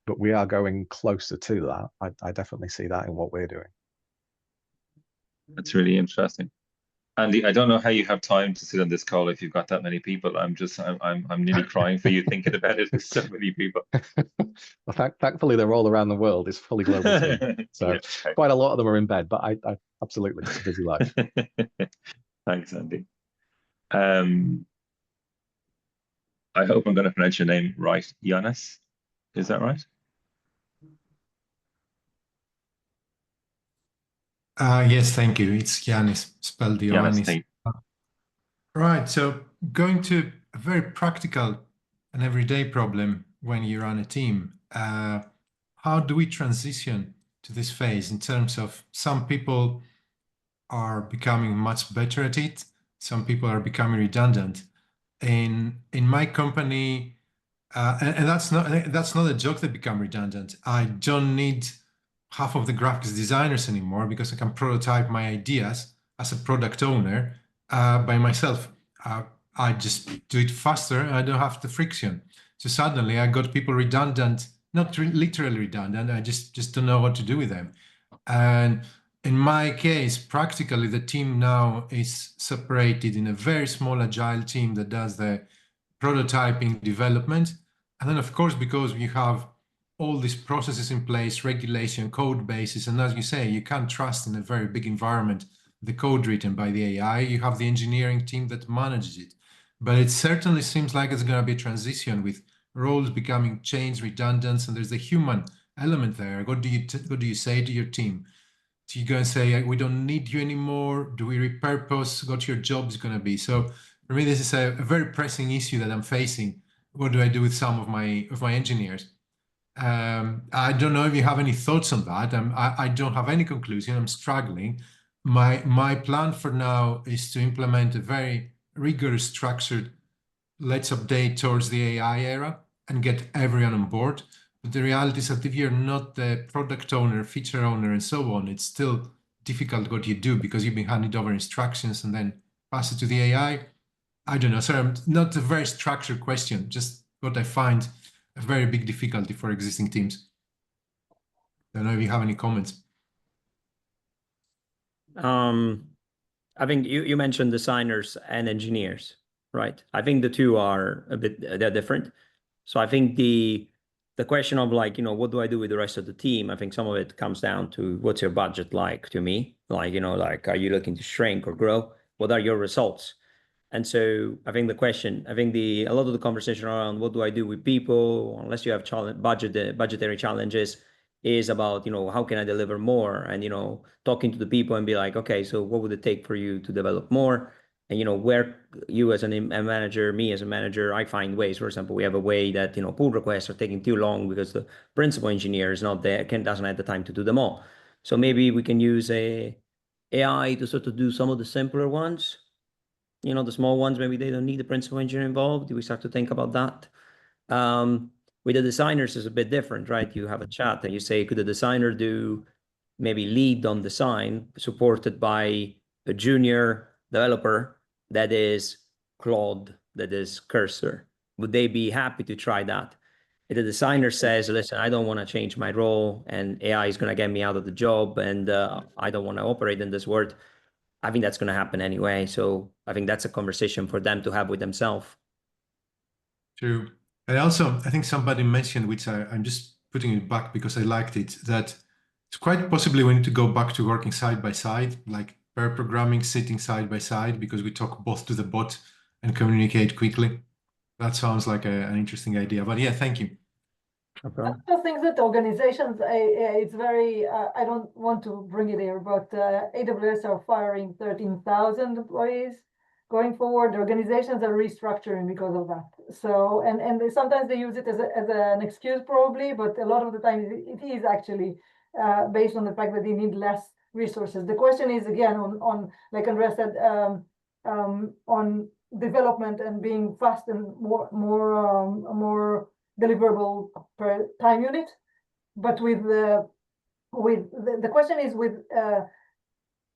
But we are going closer to that. I definitely see that in what we're doing. That's really interesting. Andy, I don't know how you have time to sit on this call if you've got that many people. I'm nearly crying for you thinking about it. There's so many people. Well, thankfully, they're all around the world. It's fully global team. So quite a lot of them are in bed, but I absolutely, it's a busy life. Thanks, Andy. I hope I'm going to pronounce your name right. Yannis, is that right? Yes, thank you. It's Yannis, spelled Ioannis. Right, so going to a very practical and everyday problem when you run a team. How do we transition to this phase in terms of some people are becoming much better at it, some people are becoming redundant. In my company, and that's not a joke, they become redundant. I don't need half of the graphics designers anymore because I can prototype my ideas as a product owner by myself. I just do it faster and I don't have the friction. So suddenly I got people redundant, not literally redundant. I just don't know what to do with them. And in my case, practically the team now is separated in a very small agile team that does the prototyping development. And then of course, because you have all these processes in place, regulation, code bases, and as you say, you can't trust in a very big environment the code written by the AI. You have the engineering team that manages it. But it certainly seems like it's going to be a transition with roles becoming changed, redundant, and there's a human element there. What do you say to your team? Do you go and say, we don't need you anymore? Do we repurpose what your job is going to be? So for me, this is a very pressing issue that I'm facing. What do I do with some of my engineers? I don't know if you have any thoughts on that. I don't have any conclusion. I'm struggling. My plan for now is to implement a very rigorous, structured, let's update towards the AI era and get everyone on board. But the reality is that if you're not the product owner, feature owner, and so on, it's still difficult what you do because you've been handed over instructions and then pass it to the AI. I don't know. Sorry, not a very structured question, just what I find a very big difficulty for existing teams. I don't know if you have any comments. I think you mentioned designers and engineers, right? I think the two are they're different. So I think the question of like, what do I do with the rest of the team? I think some of it comes down to what's your budget like to me? Like, like, are you looking to shrink or grow? What are your results? And so I think a lot of the conversation around what do I do with people, unless you have budgetary challenges, is about, how can I deliver more? And, talking to the people and be like, okay, so what would it take for you to develop more? And, where you as a manager, me as a manager, I find ways. For example, we have a way that, pull requests are taking too long because the principal engineer is not there, doesn't have the time to do them all. So maybe we can use AI to sort of do some of the simpler ones. The small ones, maybe they don't need the principal engineer involved. We start to think about that. With the designers, is a bit different, right? You have a chat and you say, could the designer do maybe lead on design supported by a junior developer that is Claude, that is Cursor? Would they be happy to try that? If the designer says, listen, I don't want to change my role and AI is going to get me out of the job and I don't want to operate in this world, I think that's going to happen anyway. So I think that's a conversation for them to have with themselves. True. And also, I think somebody mentioned, which I'm just putting it back because I liked it, that it's quite possibly we need to go back to working side by side, like pair programming, sitting side by side, because we talk both to the bot and communicate quickly. That sounds like an interesting idea. But yeah, thank you. I think that organizations, it's very, I don't want to bring it here, but AWS are firing 13,000 employees. Going forward, organizations are restructuring because of that. So, and sometimes they use it as an excuse probably, but a lot of the time it is actually based on the fact that they need less resources. The question is again on like Andrea said, on development and being fast and more deliverable per time unit. But with the question is with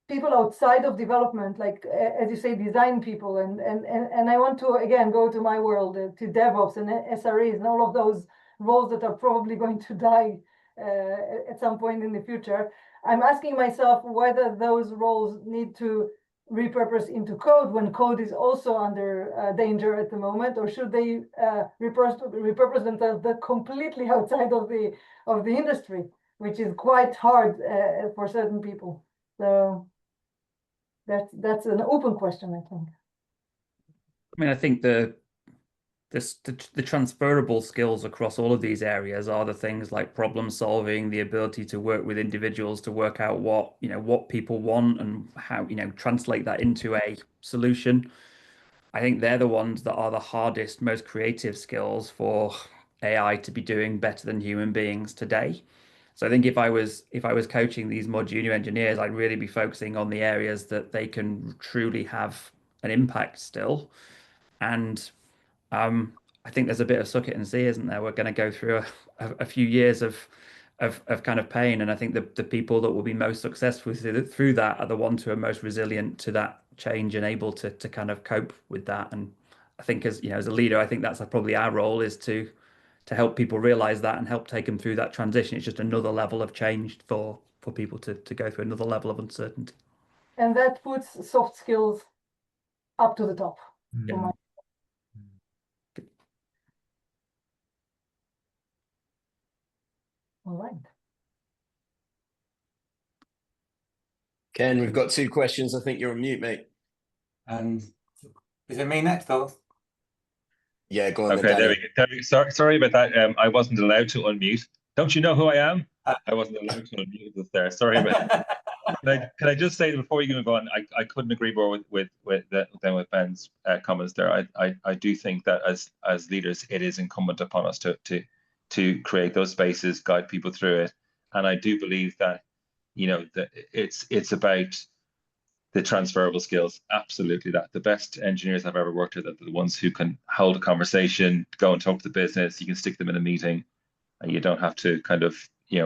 people outside of development, like as you say, design people, and I want to again go to my world, to DevOps and SREs and all of those roles that are probably going to die at some point in the future. I'm asking myself whether those roles need to repurpose into code when code is also under danger at the moment, or should they repurpose themselves completely outside of the industry, which is quite hard for certain people. So that's an open question, I think. I mean, I think the transferable skills across all of these areas are the things like problem solving, the ability to work with individuals to work out what people want and how, translate that into a solution. I think they're the ones that are the hardest, most creative skills for AI to be doing better than human beings today. So I think if I was coaching these more junior engineers, I'd really be focusing on the areas that they can truly have an impact still. And I think there's a bit of suck it and see, isn't there? We're going to go through a few years of kind of pain, and I think the people that will be most successful through that are the ones who are most resilient to that change and able to kind of cope with that. And I think as as a leader, I think that's probably our role, is to help people realize that and help take them through that transition. It's just another level of change for people to go through, another level of uncertainty. And that puts soft skills up to the top. Yeah. All right. Ken, we've got 2 questions. I think you're on mute, mate. Is it me next, or? Yeah, go on. Okay, there we go. Sorry about that. I wasn't allowed to unmute. Don't you know who I am? I wasn't allowed to unmute this there. Sorry about that. Can I just say before we go on, I couldn't agree more with Ben's comments there. I do think that as leaders, it is incumbent upon us to create those spaces, guide people through it, and I do believe that that it's about the transferable skills. Absolutely, that the best engineers I've ever worked with are the ones who can hold a conversation, go and talk to the business. You can stick them in a meeting, and you don't have to kind of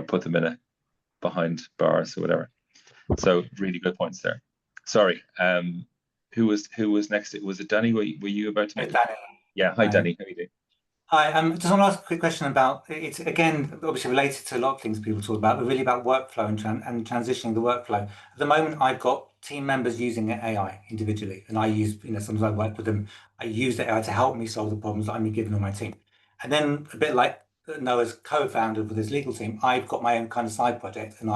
put them in behind bars or whatever. So really good points there. Sorry, who was next? Was it Danny? Were you about to make? Danny. Yeah, hi Danny. How are you doing? Hi, just want to ask a quick question about, it's again, obviously related to a lot of things people talk about, but really about workflow and transitioning the workflow. At the moment, I've got team members using AI individually, and I use, sometimes I work with them, I use the AI to help me solve the problems that I'm given on my team. And then a bit like Noah's co-founder with his legal team, I've got my own kind of side project, and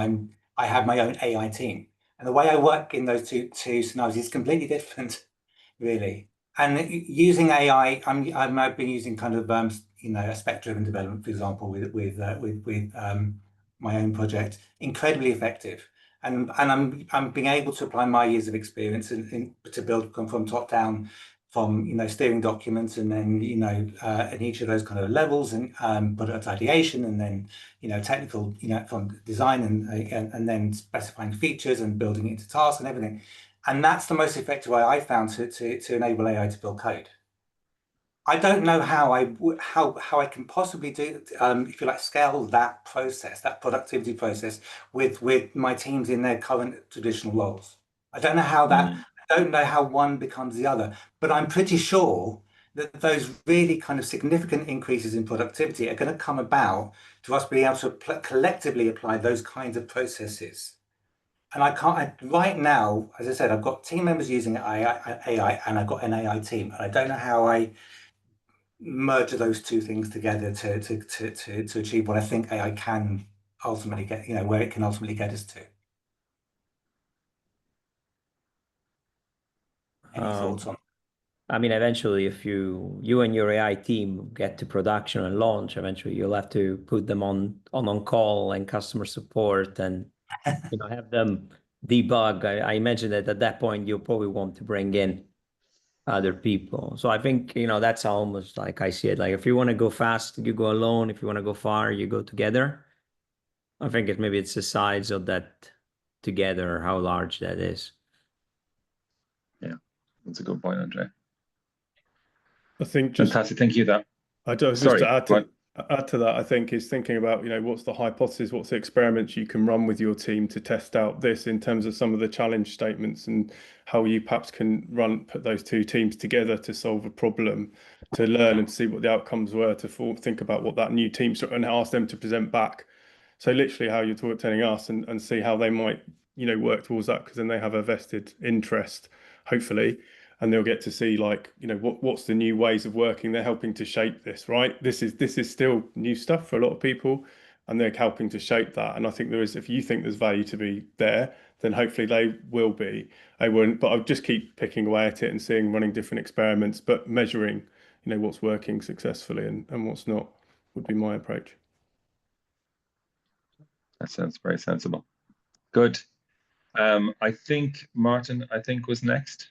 I have my own AI team. And the way I work in those two scenarios is completely different, really. And using AI, I've been using kind of a spec-driven development, for example, with my own project, incredibly effective. And I'm being able to apply my years of experience to build from top down, from steering documents, and then in each of those kind of levels, and product ideation, and then technical from design, and then specifying features and building it into tasks and everything. And that's the most effective way I found to enable AI to build code. I don't know how I can possibly do, if you like, scale that process, that productivity process, with my teams in their current traditional roles. I don't know how I don't know how one becomes the other, but I'm pretty sure that those really kind of significant increases in productivity are going to come about to us being able to collectively apply those kinds of processes. And right now, as I said, I've got team members using AI, and I've got an AI team. And I don't know how I merge those two things together to achieve what I think AI can ultimately get, where it can ultimately get us to. Any thoughts on? I mean, eventually, if you and your AI team get to production and launch, eventually you'll have to put them on call and customer support, and have them debug. I imagine that at that point you'll probably want to bring in other people. So I think that's almost like I see it. Like if you want to go fast, you go alone. If you want to go far, you go together. I think maybe it's the size of that together, how large that is. Yeah, that's a good point, Andre. I think fantastic. Thank you. To add to that, I think is thinking about what's the hypothesis, what's the experiments you can run with your team to test out this in terms of some of the challenge statements, and how you perhaps can put those two teams together to solve a problem, to learn and see what the outcomes were, to think about what that new team and ask them to present back. So literally how you're telling us, and see how they might work towards that, because then they have a vested interest, hopefully. And they'll get to see what's the new ways of working. They're helping to shape this, right? This is still new stuff for a lot of people, and they're helping to shape that. And I think if you think there's value to be there, then hopefully they will be. I wouldn't, but I'll just keep picking away at it and running different experiments, but measuring, what's working successfully and what's not would be my approach. That sounds very sensible. Good. I think Martin, was next.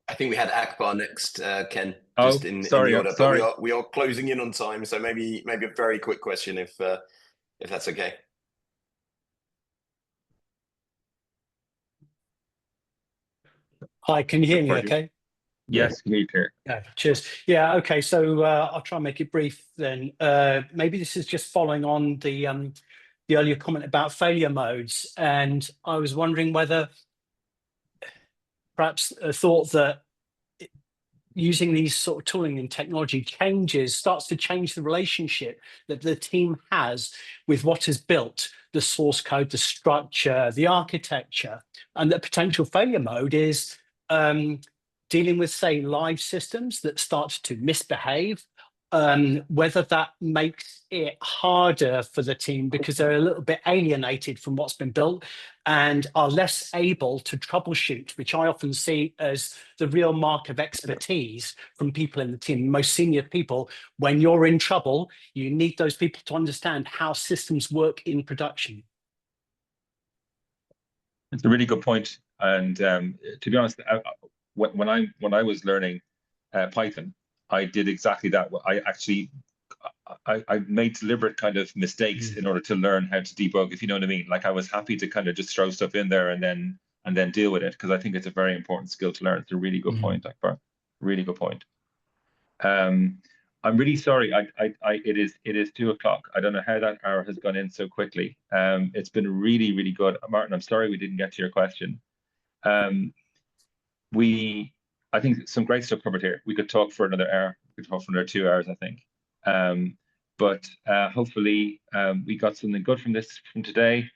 I think we had Akbar next, Ken. Just in sorry, the order. sorry. But we are closing in on time, so maybe a very quick question if that's okay. Hi, can you hear me okay? Yes, you hear. Yeah, cheers. Yeah, okay, so I'll try and make it brief then. Maybe this is just following on the earlier comment about failure modes, and I was wondering whether perhaps a thought that using these sort of tooling and technology starts to change the relationship that the team has with what is built, the source code, the structure, the architecture, and the potential failure mode is dealing with, say, live systems that start to misbehave, whether that makes it harder for the team because they're a little bit alienated from what's been built and are less able to troubleshoot, which I often see as the real mark of expertise from people in the team. Most senior people, when you're in trouble, you need those people to understand how systems work in production. It's a really good point. And to be honest, when I was learning Python, I did exactly that. I made deliberate kind of mistakes in order to learn how to debug, if you know what I mean. Like I was happy to kind of just throw stuff in there and then deal with it, because I think it's a very important skill to learn. It's a really good point, Akbar. Really good point. I'm really sorry. It is 2 o'clock. I don't know how that hour has gone in so quickly. It's been really, really good. Martin, I'm sorry we didn't get to your question. I think some great stuff covered here. We could talk for another hour. We could talk for another 2 hours, I think. But hopefully we got something good from today.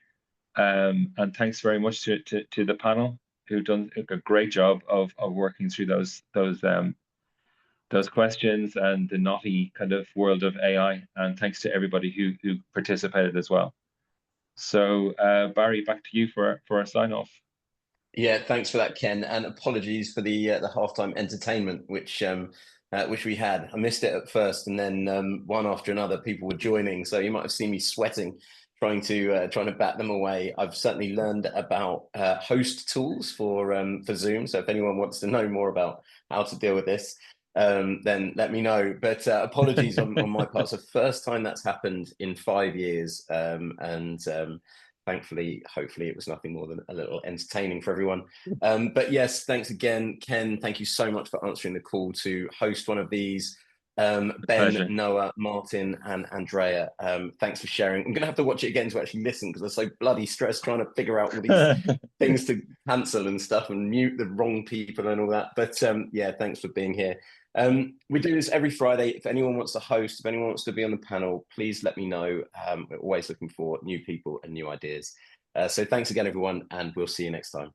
And thanks very much to the panel who've done a great job of working through those questions and the knotty kind of world of AI. And thanks to everybody who participated as well. So Barry, back to you for a sign off. Yeah, thanks for that, Ken, and apologies for the halftime entertainment, which we had. I missed it at first, and then one after another, people were joining. So you might have seen me sweating, trying to bat them away. I've certainly learned about host tools for Zoom. So if anyone wants to know more about how to deal with this, then let me know. But apologies on my part. It's the first time that's happened in 5 years, and thankfully, hopefully it was nothing more than a little entertaining for everyone. But yes, thanks again, Ken. Thank you so much for answering the call to host one of these. Ben, Pleasure. Noah, Martin, and Andrea, thanks for sharing. I'm going to have to watch it again to actually listen, because I'm so bloody stressed trying to figure out all these things to cancel and stuff and mute the wrong people and all that. But yeah, thanks for being here. We do this every Friday. If anyone wants to host, if anyone wants to be on the panel, please let me know. We're always looking for new people and new ideas. So thanks again, everyone, and we'll see you next time.